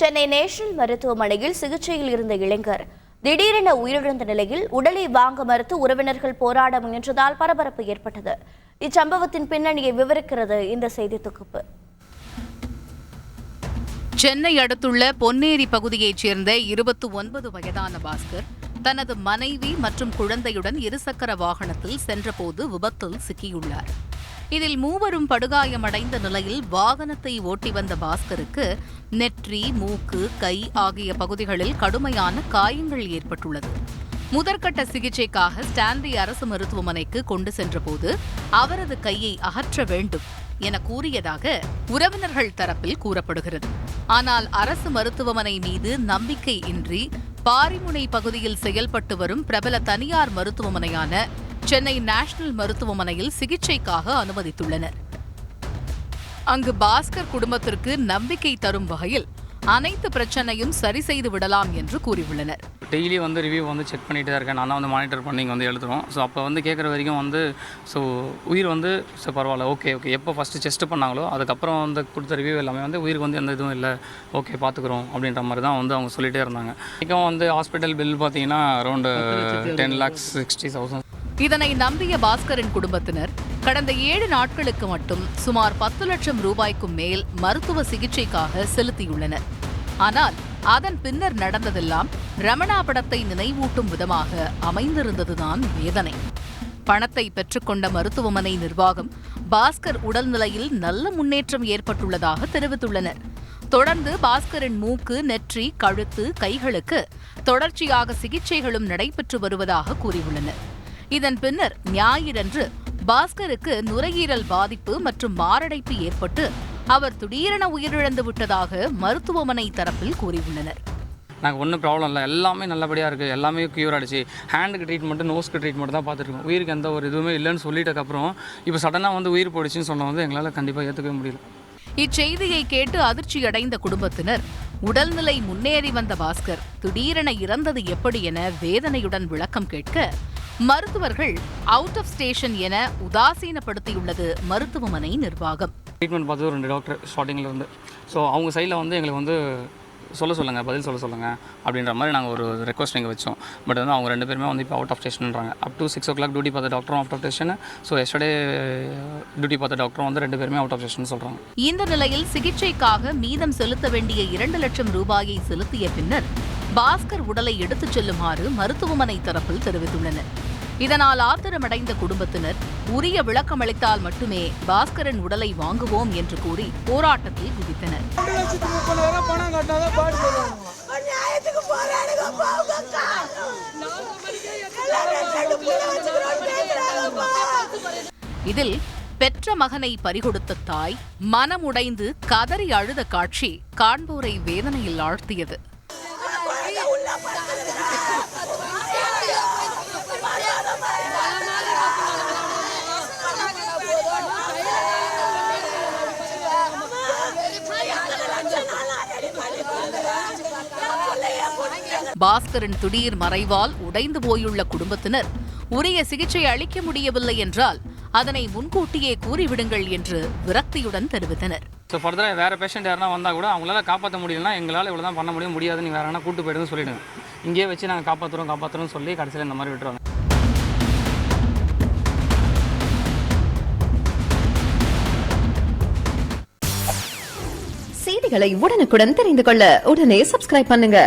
Chennai national மருத்துவமனையில் சிகிச்சையில் இருந்த இளைஞர் திடீரென உயிரிழந்த நிலையில் உடலை வாங்க மறுத்து உறவினர்கள் போராட முயன்றதால் பரபரப்பு ஏற்பட்டது. இச்சம்பவத்தின் பின்னணியை விவரிக்கிறது இந்த செய்தி தொகுப்பு. சென்னை அடுத்துள்ள பொன்னேரி பகுதியைச் சேர்ந்த 29 வயதான பாஸ்கர் தனது மனைவி மற்றும் குழந்தையுடன் இருசக்கர வாகனத்தில் சென்றபோது விபத்தில் சிக்கியுள்ளார். இதில் மூவரும் படுகாயமடைந்த நிலையில் வாகனத்தை ஓட்டி வந்த பாஸ்கருக்கு நெற்றி, மூக்கு, கை ஆகிய பகுதிகளில் கடுமையான காயங்கள் ஏற்பட்டுள்ளது. முதற்கட்ட சிகிச்சைக்காக ஸ்டான்லி அரசு மருத்துவமனைக்கு கொண்டு சென்றபோது அவரது கையை அகற்ற வேண்டும் என கூறியதாக உறவினர்கள் தரப்பில் கூறப்படுகிறது. ஆனால் அரசு மருத்துவமனை மீது நம்பிக்கை இன்றி பாரிமுனை பகுதியில் செயல்பட்டு வரும் பிரபல தனியார் மருத்துவமனையான சென்னை நேஷனல் மருத்துவமனையில் சிகிச்சைக்காக அனுமதித்துள்ளனர். அங்கு பாஸ்கர் குடும்பத்திற்கு நம்பிக்கை தரும் வகையில் அனைத்து பிரச்சனையும் சரி செய்து விடலாம் என்று கூறியுள்ளனர். டெய்லி ரிவ்யூ செக் பண்ணிட்டு தான் இருக்கேன். நான் தான் மானிட்டர் பண்ணி எழுதுறோம். ஸோ அப்போ கேட்குற வரைக்கும் ஸோ உயிர் ஸோ பரவாயில்ல, ஓகே எப்போ ஃபஸ்ட்டு செஸ்ட் பண்ணாங்களோ அதுக்கப்புறம் கொடுத்த ரிவ்யூ எல்லாமே உயிருக்கு எந்த இதுவும் இல்லை, ஓகே பார்த்துக்குறோம் அப்படின்ற மாதிரி தான் அவங்க சொல்லிகிட்டே இருந்தாங்க. இன்றைக்கும் ஹாஸ்பிட்டல் பில் பார்த்தீங்கன்னா அரௌண்ட் 10,60,000. இதனை நம்பிய பாஸ்கரின் குடும்பத்தினர் கடந்த 7 நாட்களுக்கு மட்டும் சுமார் 10 லட்சம் ரூபாய்க்கும் மேல் மருத்துவ சிகிச்சைக்காக செலுத்தியுள்ளனர். ஆனால் அதன் பின்னர் நடந்ததெல்லாம் ரமணா படத்தை நினைவூட்டும் விதமாக அமைந்திருந்ததுதான் வேதனை. பணத்தை பெற்றுக்கொண்ட மருத்துவமனை நிர்வாகம் பாஸ்கர் உடல்நிலையில் நல்ல முன்னேற்றம் ஏற்பட்டுள்ளதாக தெரிவித்துள்ளனர். தொடர்ந்து பாஸ்கரின் மூக்கு, நெற்றி, கழுத்து, கைகளுக்கு தொடர்ச்சியாக சிகிச்சைகளும் நடைபெற்று வருவதாக கூறியுள்ளனர். இதன் பின்னர் ஞாயிறன்று பாஸ்கருக்கு நுரையீரல் பாதிப்பு மற்றும் மாரடைப்பு ஏற்பட்டு அவர் திடீரென உயிரிழந்து விட்டதாக மருத்துவமனை தரப்பில் கூறியுள்ளனர். நாங்கள் ஒன்றும் ப்ராப்ளம் இல்லை, எல்லாமே நல்லபடியாக இருக்குது, எல்லாமே க்யூர் ஆகிடுச்சு. ஹேண்டுக்கு ட்ரீட்மெண்ட்டு, நோஸ்க்கு ட்ரீட்மெண்ட் தான் பார்த்துருக்கோம். உயிருக்கு எந்த ஒரு இதுவுமே இல்லைன்னு சொல்லிட்டக்கப்புறம் இப்போ சடனாக உயிர் போயிடுச்சுன்னு சொன்ன எங்களால் கண்டிப்பாக ஏற்றுக்கவே முடியல. இச்செய்தியை கேட்டு அதிர்ச்சியடைந்த குடும்பத்தினர் உடல்நிலை முன்னேறி வந்த பாஸ்கர் திடீரென இறந்தது எப்படி என வேதனையுடன் விளக்கம் கேட்க மருத்துவர்கள் அவுட் ஆஃப் ஸ்டேஷன் என உதாசீனப்படுத்தியுள்ளது மருத்துவமனை நிர்வாகம். ட்ரீட்மெண்ட் பார்த்து 2 டாக்டர் ஸ்டார்டிங்கில் ஸோ அவங்க சைடில் எங்களுக்கு பதில் சொல்ல சொல்லுங்கள் அப்படின்ற மாதிரி நாங்கள் ஒரு ரெக்வஸ்ட் இங்கே வச்சோம். பட் அவங்க 2 பேருமே இப்போ அவுட் ஆஃப் ஸ்டேஷன்ன்றாங்க. அப் டு 6 o'clock டியூட்டி பார்த்த டாக்டரும் out of station. So yesterday duty பார்த்த டாக்டரும் 2 பேருமே அவுட் ஆஃப் ஸ்டேஷன் சொல்கிறாங்க. இந்த நிலையில் சிகிச்சைக்காக மீதம் செலுத்த வேண்டிய 2 லட்சம் ரூபாயை செலுத்திய பின்னர் பாஸ்கர் உடலை எடுத்துச் செல்லுமாறு மருத்துவமனை தரப்பில் தெரிவித்துள்ளனர். இதனால் ஆத்திரமடைந்த குடும்பத்தினர் உரிய விளக்கம் அளித்தால் மட்டுமே பாஸ்கரின் உடலை வாங்குவோம் என்று கூறி போராட்டத்தில் குதித்தனர். இதில் பெற்ற மகனை பறிகொடுத்த தாய் மனமுடைந்து கதறி அழுத காட்சி காண்போரை வேதனையில் ஆழ்த்தியது. பாஸ்கரின் திடீர் மறைவால் உடைந்து போயுள்ள குடும்பத்தினர் உரிய சிகிச்சை அளிக்க முடியவில்லை என்றால் அதனை முன்கூட்டியே கூறிவிடுங்கள் என்று விரக்தியுடன் தெரிவித்தனர். ஸோ ஃபர்தராக வேறு பேஷண்ட் யாருன்னா வந்தால் கூட அவங்களால காப்பாற்ற முடியலன்னா எங்களால் இவ்வளோ தான் பண்ண முடியாது, நீங்கள் வேறு கூட்டு போயிடுன்னு சொல்லிவிடுங்க. இங்கேயே வச்சு நாங்கள் காப்பாற்றுறோம் சொல்லி கடைசியில் இந்த மாதிரி விட்டுருவாங்க. செய்திகளை உடனுக்குடன் தெரிந்து கொள்ள உடனே சப்ஸ்கிரைப் பண்ணுங்க.